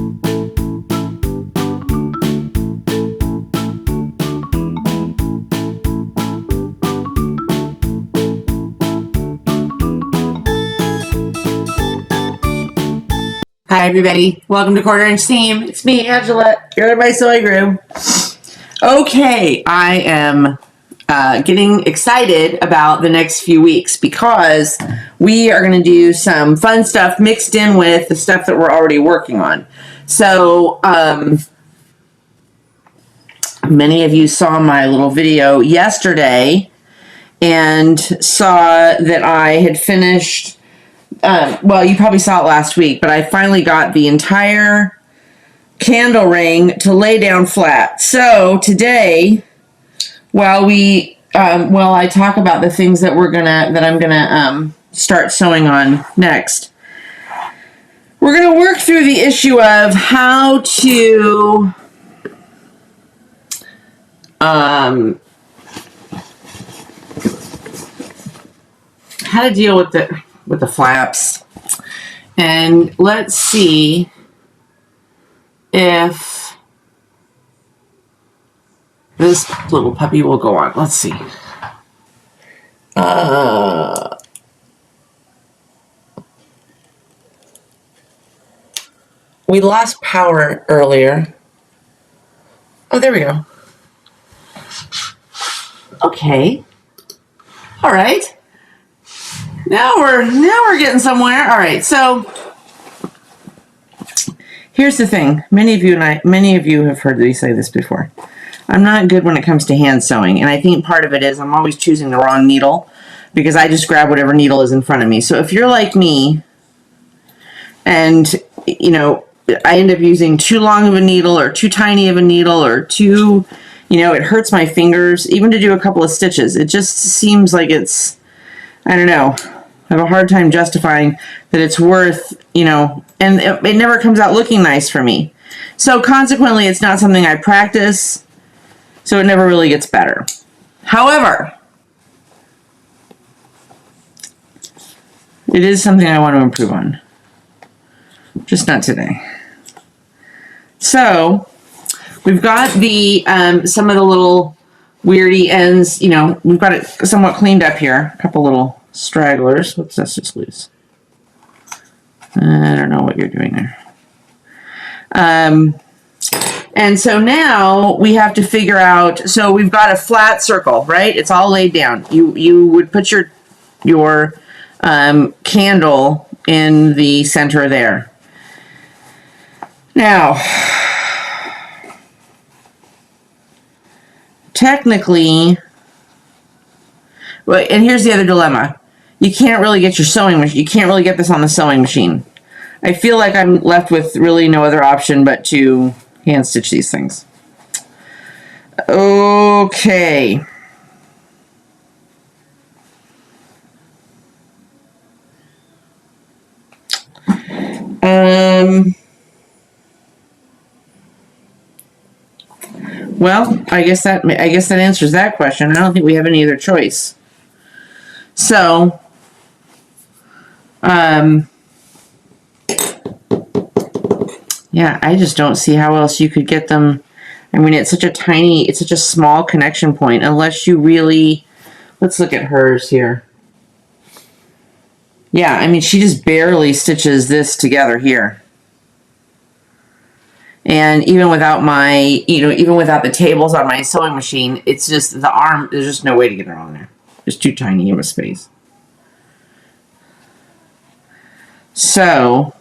Hi everybody, welcome to Quarter Inch Team. It's me, Angela. You're in my sewing room. Okay, I am getting excited about the next few weeks because we are going to do some fun stuff mixed in with the stuff that we're already working on. So, many of you saw my little video yesterday and saw that I had finished. Well, you probably saw it last week, but I finally got the entire candle ring to lay down flat. So today, while I talk about the things that I'm gonna start sewing on next, we're gonna work through the issue of how to deal with the flaps. And let's see if this little puppy will go on. Let's see. We lost power earlier. Oh, there we go. Okay. All right. Now we're getting somewhere. All right. So here's the thing. Many of you have heard me say this before. I'm not good when it comes to hand sewing, and I think part of it is I'm always choosing the wrong needle because I just grab whatever needle is in front of me. So if you're like me and I end up using too long of a needle or too tiny of a needle or too, it hurts my fingers even to do a couple of stitches. It just seems like it's, I don't know, I have a hard time justifying that it's worth, and it never comes out looking nice for me. So consequently, it's not something I practice, so it never really gets better. However, it is something I want to improve on. Just not today. So we've got the some of the little weirdy ends, we've got it somewhat cleaned up here. A couple little stragglers. What's this? Just loose. I don't know what you're doing there. And so now we have to figure out, so we've got a flat circle, right? It's all laid down. You would put your candle in the center there. Now, technically, well, and here's the other dilemma. You can't really get your sewing machine. You can't really get this on the sewing machine. I feel like I'm left with really no other option but to hand stitch these things. Okay. Well, I guess that answers that question. I don't think we have any other choice. So, yeah, I just don't see how else you could get them. I mean, it's such a small connection point, unless you really, let's look at hers here. Yeah, I mean, she just barely stitches this together here. And even without even without the tables on my sewing machine, it's just the arm, there's just no way to get her on there. It's too tiny of a space. So,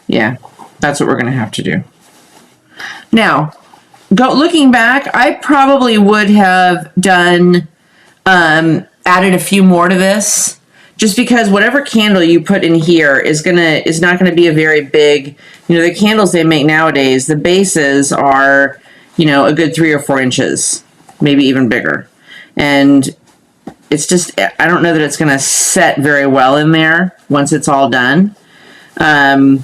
yeah, that's what we're going to have to do. Now, looking back, I probably would have done, added a few more to this, just because whatever candle you put in here is not gonna be a very big, the candles they make nowadays, the bases are, a good 3 or 4 inches, maybe even bigger. And it's just, I don't know that it's gonna set very well in there once it's all done. I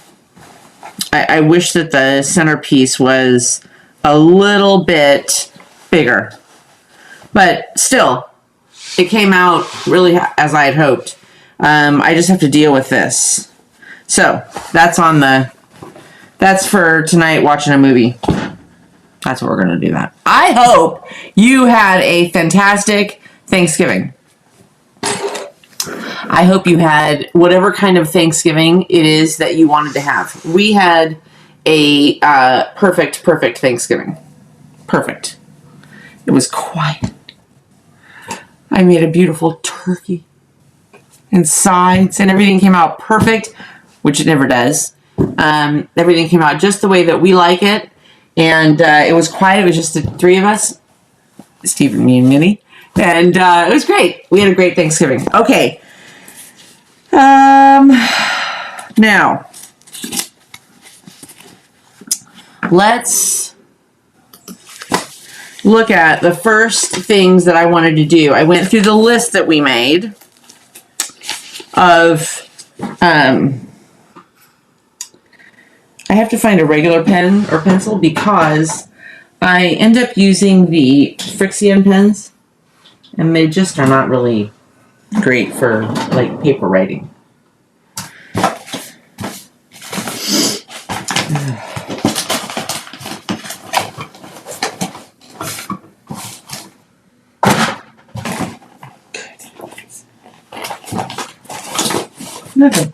wish that the centerpiece was a little bit bigger, but still, it came out really as I had hoped. I just have to deal with this. So that's for tonight watching a movie. That's what we're going to do that. I hope you had a fantastic Thanksgiving. I hope you had whatever kind of Thanksgiving it is that you wanted to have. We had a perfect Thanksgiving. Perfect. It was quiet. I made a beautiful turkey and sides, and everything came out perfect, which it never does. Everything came out just the way that we like it, and it was quiet. It was just the three of us, Steve, me, and Minnie, and it was great. We had a great Thanksgiving. Okay. Now, let's look at the first things that I wanted to do. I went through the list that we made of, I have to find a regular pen or pencil because I end up using the Frixion pens, and they just are not really great for like paper writing. Nothing.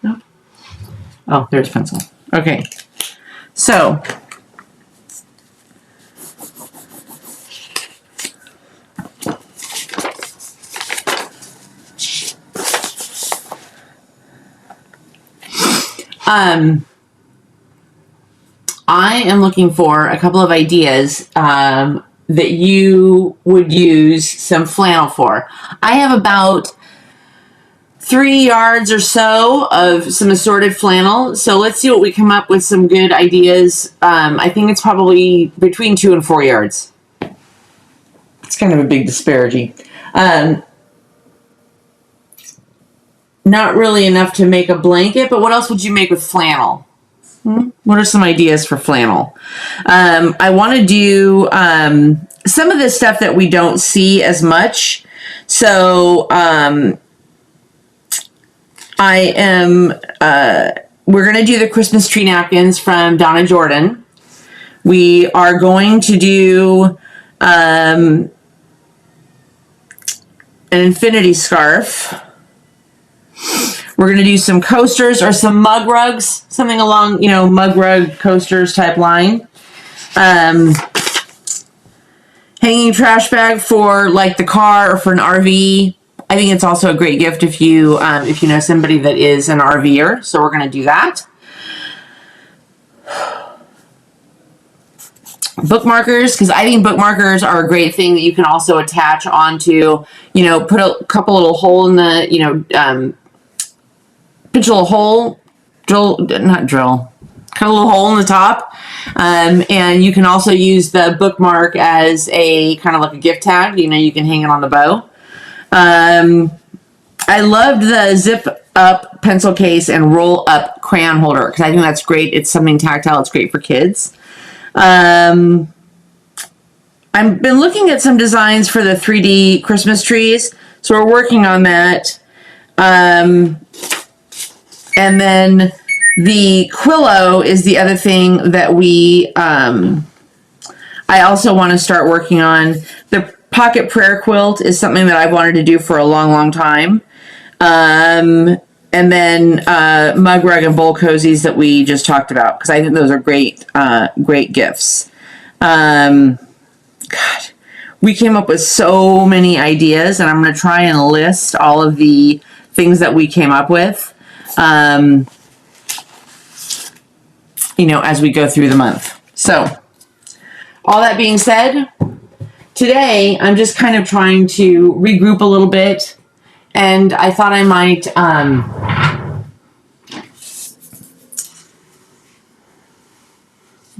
No. Oh, there's pencil. Okay. So, I am looking for a couple of ideas that you would use some flannel for. I have about 3 yards or so of some assorted flannel. So let's see what we come up with some good ideas. I think it's probably between 2 and 4 yards. It's kind of a big disparity. Not really enough to make a blanket, but what else would you make with flannel? What are some ideas for flannel? I want to do some of this stuff that we don't see as much. So we're going to do the Christmas tree napkins from Donna Jordan. We are going to do an infinity scarf. We're going to do some coasters or some mug rugs, something along, mug rug coasters type line. Hanging trash bag for like the car or for an RV. I think it's also a great gift if you know somebody that is an RVer. So we're going to do that. Bookmarkers, because I think bookmarkers are a great thing that you can also attach onto, put a couple little hole in the, pitch a little hole, cut a little hole in the top. And you can also use the bookmark as a kind of like a gift tag. You can hang it on the bow. I loved the zip up pencil case and roll up crayon holder because I think that's great. It's something tactile. It's great for kids. I've been looking at some designs for the 3D Christmas trees. So we're working on that. And then the Quillo is the other thing that I also want to start working on. The pocket prayer quilt is something that I've wanted to do for a long time. And then mug rug and bowl cozies that we just talked about, because I think those are great gifts. God, we came up with so many ideas, and I'm going to try and list all of the things that we came up with. As we go through the month. So, all that being said, today I'm just kind of trying to regroup a little bit, and I thought I might, I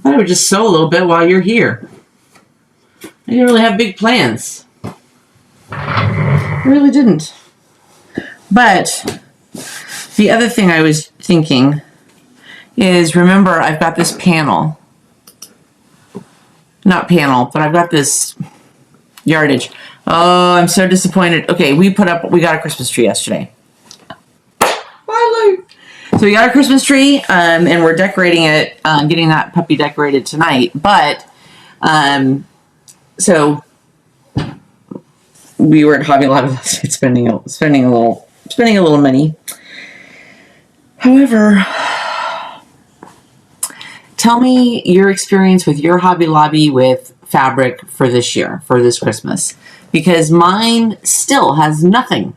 thought I would just sew a little bit while you're here. I didn't really have big plans. I really didn't. But the other thing I was thinking is, remember, I've got this panel. Not panel, but I've got this Yardage. Oh, I'm so disappointed. Okay, we got a Christmas tree yesterday. Finally. So we got a Christmas tree, and we're decorating it, getting that puppy decorated tonight. But, so we were at Hobby Lobby last night spending a little money. However, tell me your experience with your Hobby Lobby with fabric for this year, for this Christmas, because mine still has nothing.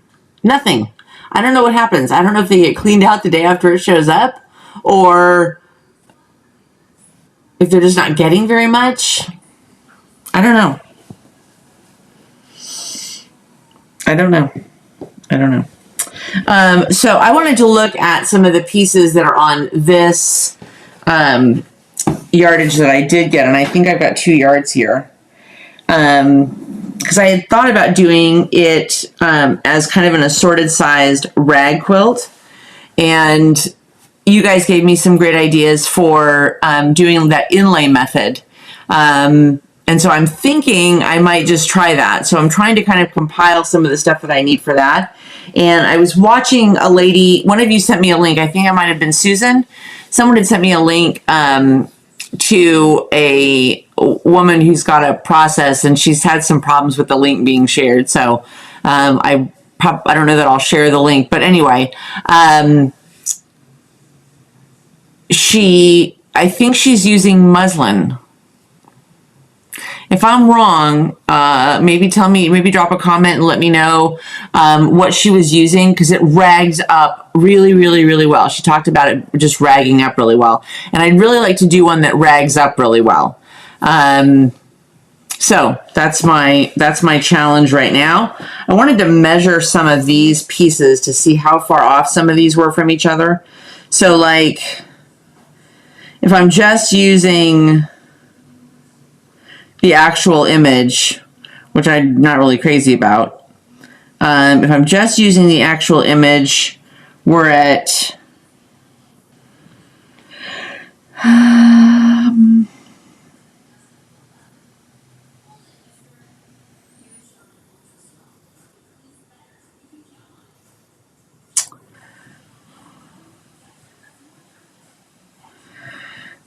I don't know what happens. I don't know if they get cleaned out the day after it shows up, or if they're just not getting very much. I don't know. So I wanted to look at some of the pieces that are on this yardage that I did get, and I think I've got 2 yards here. Because I had thought about doing it as kind of an assorted sized rag quilt, and you guys gave me some great ideas for doing that inlay method. And so I'm thinking I might just try that. So I'm trying to kind of compile some of the stuff that I need for that. And I was watching a lady, one of you sent me a link. I think it might have been Susan. Someone had sent me a link to a woman who's got a process, and she's had some problems with the link being shared. So I don't know that I'll share the link, but anyway, I think she's using muslin. If I'm wrong, maybe tell me, maybe drop a comment and let me know what she was using, because it rags up really, really, really well. She talked about it just ragging up really well. And I'd really like to do one that rags up really well. So that's my challenge right now. I wanted to measure some of these pieces to see how far off some of these were from each other. So like, if I'm just using the actual image, which I'm not really crazy about. If I'm just using the actual image, we're at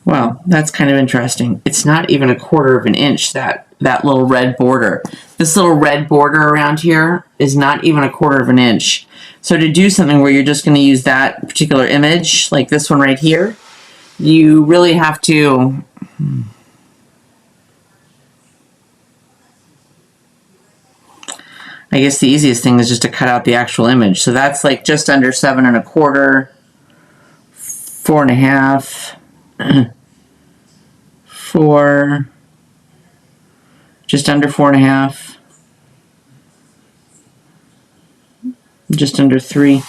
well, that's kind of interesting. It's not even 1/4 of an inch, that little red border. This little red border around here is not even 1/4 of an inch. So to do something where you're just going to use that particular image, like this one right here, you really have to... I guess the easiest thing is just to cut out the actual image. So that's like just under 7 1/4, 4 1/2, 4, just under 4 1/2, just under 3.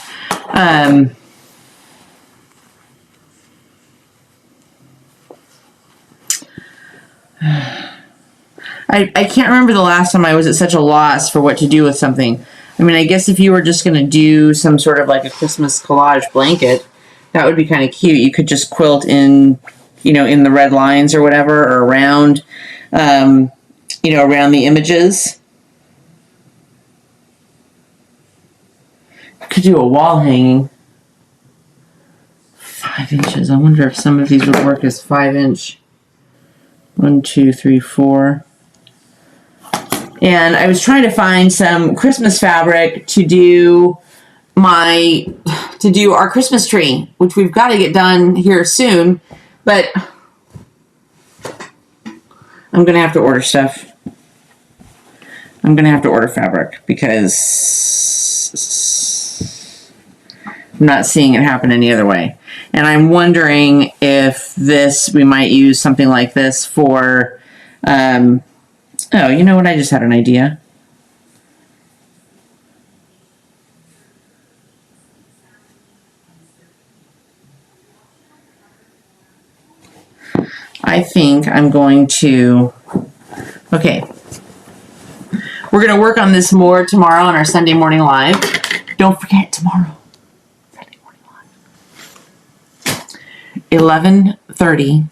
I can't remember the last time I was at such a loss for what to do with something. I mean, I guess if you were just going to do some sort of like a Christmas collage blanket, that would be kind of cute. You could just quilt in, in the red lines or whatever, or around, around the images. Could do a wall hanging. 5 inches. I wonder if some of these would work as 5-inch. 1, 2, 3, 4. And I was trying to find some Christmas fabric to do our Christmas tree, which we've got to get done here soon, but I'm going to have to order stuff. I'm going to have to order fabric because I'm not seeing it happen any other way. And I'm wondering if we might use something like this for, oh, you know what? I just had an idea. I think I'm going to, okay. We're going to work on this more tomorrow on our Sunday morning live. Don't forget tomorrow, Sunday morning live. 11:30.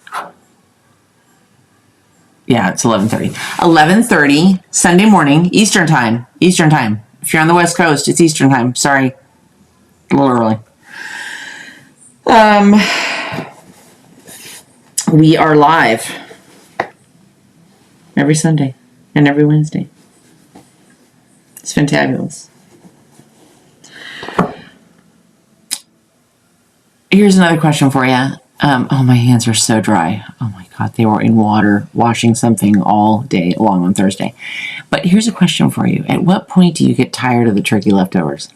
Yeah, it's 11:30. 11:30 Sunday morning, Eastern time. Eastern time. If you're on the West Coast, it's Eastern time. Sorry, a little early. We are live every Sunday and every Wednesday. It's fantabulous. Here's another question for you. Oh, my hands are so dry. Oh my God, they were in water washing something all day long on Thursday. But here's a question for you. At what point do you get tired of the turkey leftovers?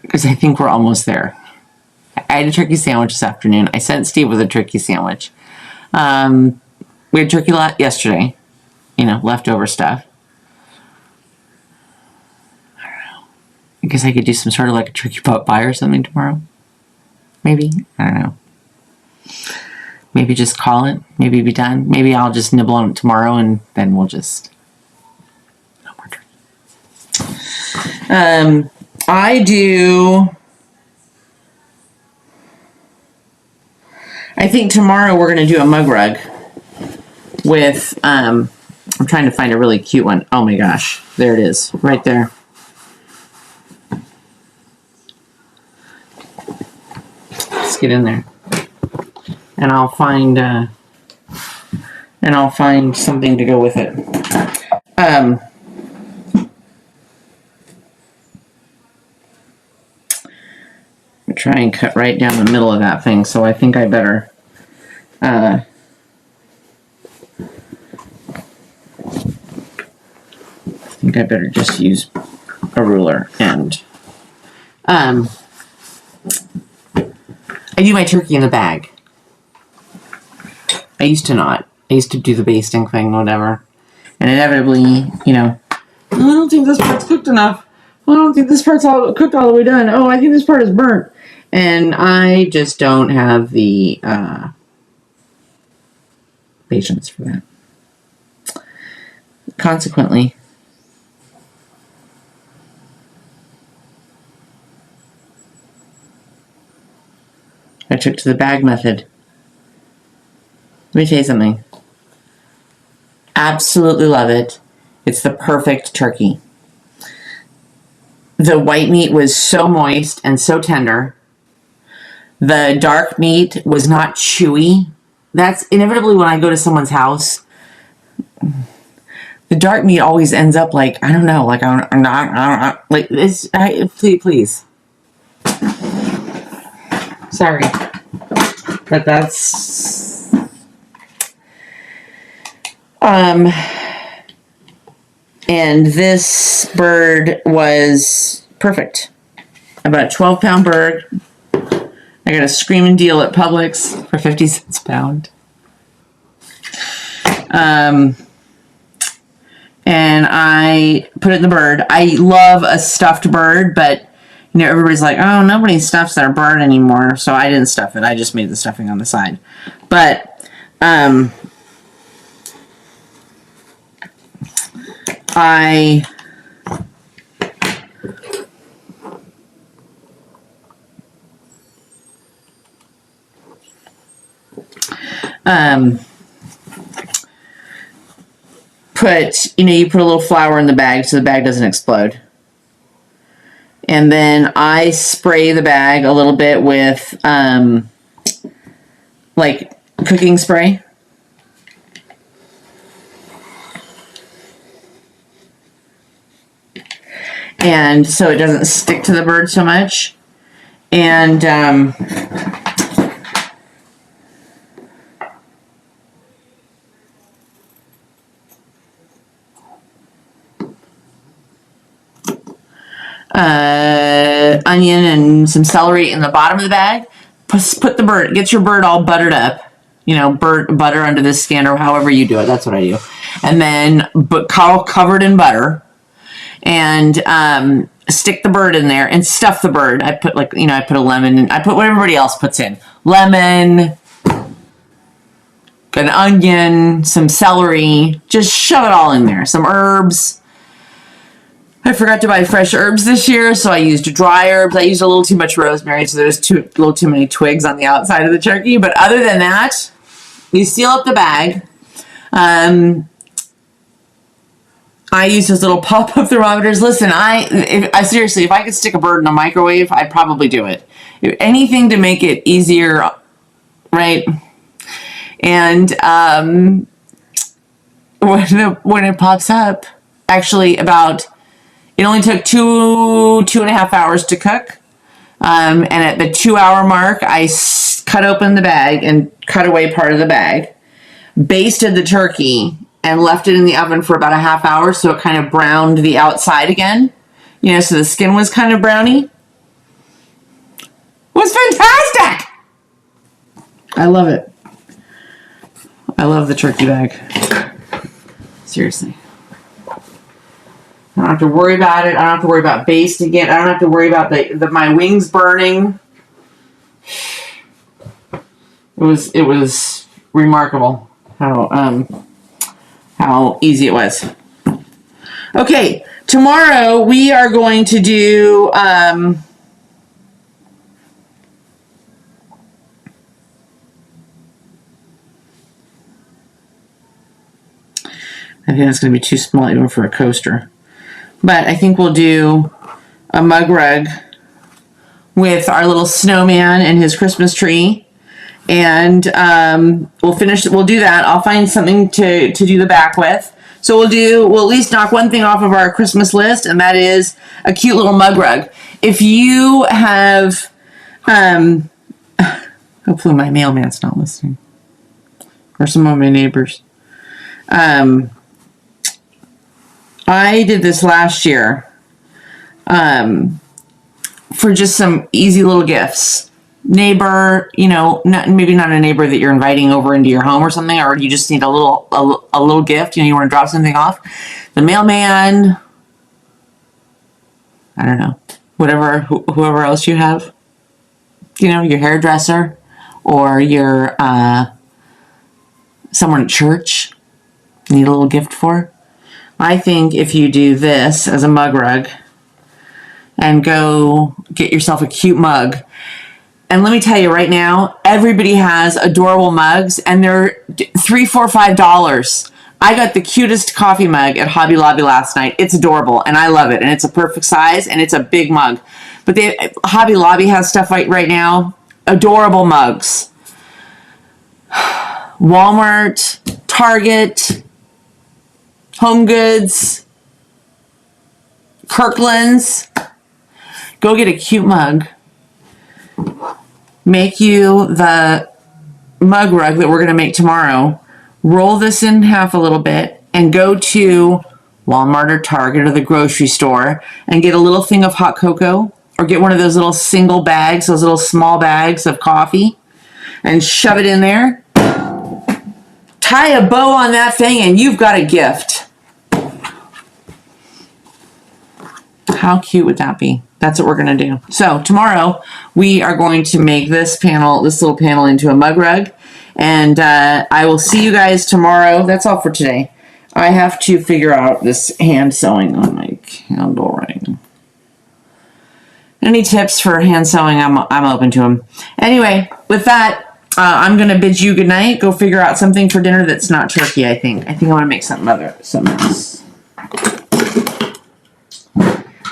Because I think we're almost there. I had a turkey sandwich this afternoon. I sent Steve with a turkey sandwich. We had turkey yesterday, leftover stuff. I don't know. I guess I could do some sort of like a turkey pot pie or something tomorrow. Maybe. I don't know. Maybe just call it. Maybe be done. Maybe I'll just nibble on it tomorrow and then we'll just... No more turkey. I think tomorrow we're going to do a mug rug with... I'm trying to find a really cute one. Oh my gosh. There it is. Right there. Let's get in there. And I'll find something to go with it. I'm try and cut right down the middle of that thing, so I think I better just use a ruler and I do my turkey in the bag. I used to not. I used to do the basting thing, whatever. And inevitably, I don't think this part's cooked enough. I don't think this part's all cooked all the way done. Oh, I think this part is burnt. And I just don't have the patience for that. Consequently, I took to the bag method. Let me tell you something. Absolutely love it. It's the perfect turkey. The white meat was so moist and so tender. The dark meat was not chewy. That's inevitably when I go to someone's house. The dark meat always ends up like, I don't know, like I'm not like this. Please. Sorry. But that's... And this bird was perfect. I bought a 12-pound bird. I got a screaming deal at Publix for 50 cents a pound. And I put it in the bird. I love a stuffed bird, but everybody's like, oh, nobody stuffs their bird anymore. So I didn't stuff it. I just made the stuffing on the side. But I you put a little flour in the bag so the bag doesn't explode. And then I spray the bag a little bit with like cooking spray. And so it doesn't stick to the bird so much. And onion and some celery in the bottom of the bag. Put the bird, get your bird all buttered up. Butter under the skin or however you do it. That's what I do. And then covered in butter. And stick the bird in there and stuff the bird. I put I put a lemon and I put what everybody else puts in. Lemon, an onion, some celery. Just shove it all in there. Some herbs. I forgot to buy fresh herbs this year, so I used dry herbs. I used a little too much rosemary, so there's a little too many twigs on the outside of the turkey. But other than that, You seal up the bag. I use those little pop-up thermometers. Listen, I seriously, if I could stick a bird in a microwave, I'd probably do it. Anything to make it easier, right? And when it pops up, actually it only took two and a half hours to cook. And at the 2-hour mark, I cut open the bag and cut away part of the bag, basted the turkey, and left it in the oven for about a half hour so it kind of browned the outside again. You know, so the skin was kind of browny. It was fantastic! I love it. I love the turkey bag. Seriously. I don't have to worry about it. I don't have to worry about basting it. I don't have to worry about my wings burning. It was remarkable how easy it was. Okay, tomorrow we are going to do I think that's going to be too small even for a coaster. But I think we'll do a mug rug with our little snowman and his Christmas tree. And we'll do that. I'll find something to do the back with. So we'll at least knock one thing off of our Christmas list, and that is a cute little mug rug. If you have, hopefully my mailman's not listening, or some of my neighbors. I did this last year for just some easy little gifts. Neighbor, maybe not a neighbor that you're inviting over into your home or something, or you just need a little gift, you want to drop something off. The mailman, I don't know, whoever else you have, your hairdresser, or your someone at church you need a little gift for. I think if you do this as a mug rug and go get yourself a cute mug. And let me tell you right now, everybody has adorable mugs, and they're $3, $4, $5. I got the cutest coffee mug at Hobby Lobby last night. It's adorable, and I love it, and it's a perfect size, and it's a big mug. But Hobby Lobby has stuff right now, adorable mugs. Walmart, Target, Home Goods, Kirkland's. Go get a cute mug. Make you the mug rug that we're going to make tomorrow. Roll this in half a little bit and go to Walmart or Target or the grocery store and get a little thing of hot cocoa, or get one of those little single bags, those little small bags of coffee, and shove it in there. Tie a bow on that thing and you've got a gift. How cute would that be? That's what we're going to do. So tomorrow we are going to make this little panel into a mug rug. And I will see you guys tomorrow. That's all for today. I have to figure out this hand sewing on my candle ring. Any tips for hand sewing, I'm open to them. Anyway, with that, I'm going to bid you good night. Go figure out something for dinner that's not turkey, I think. I want to make something else.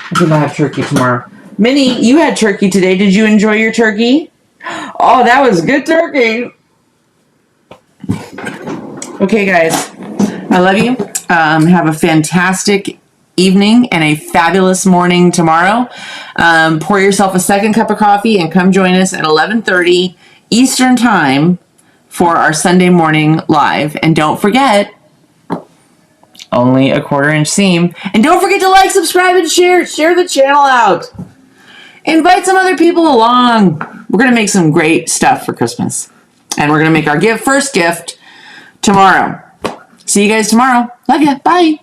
I think I'll have turkey tomorrow. Minnie, you had turkey today. Did you enjoy your turkey? Oh, that was good turkey. Okay, guys. I love you. Have a fantastic evening and a fabulous morning tomorrow. Pour yourself a second cup of coffee and come join us at 11:30 Eastern Time for our Sunday morning live. And don't forget, only a 1/4-inch seam. And don't forget to like, subscribe, and share. Share the channel out. Invite some other people along. We're going to make some great stuff for Christmas. And we're going to make our first gift tomorrow. See you guys tomorrow. Love ya. Bye.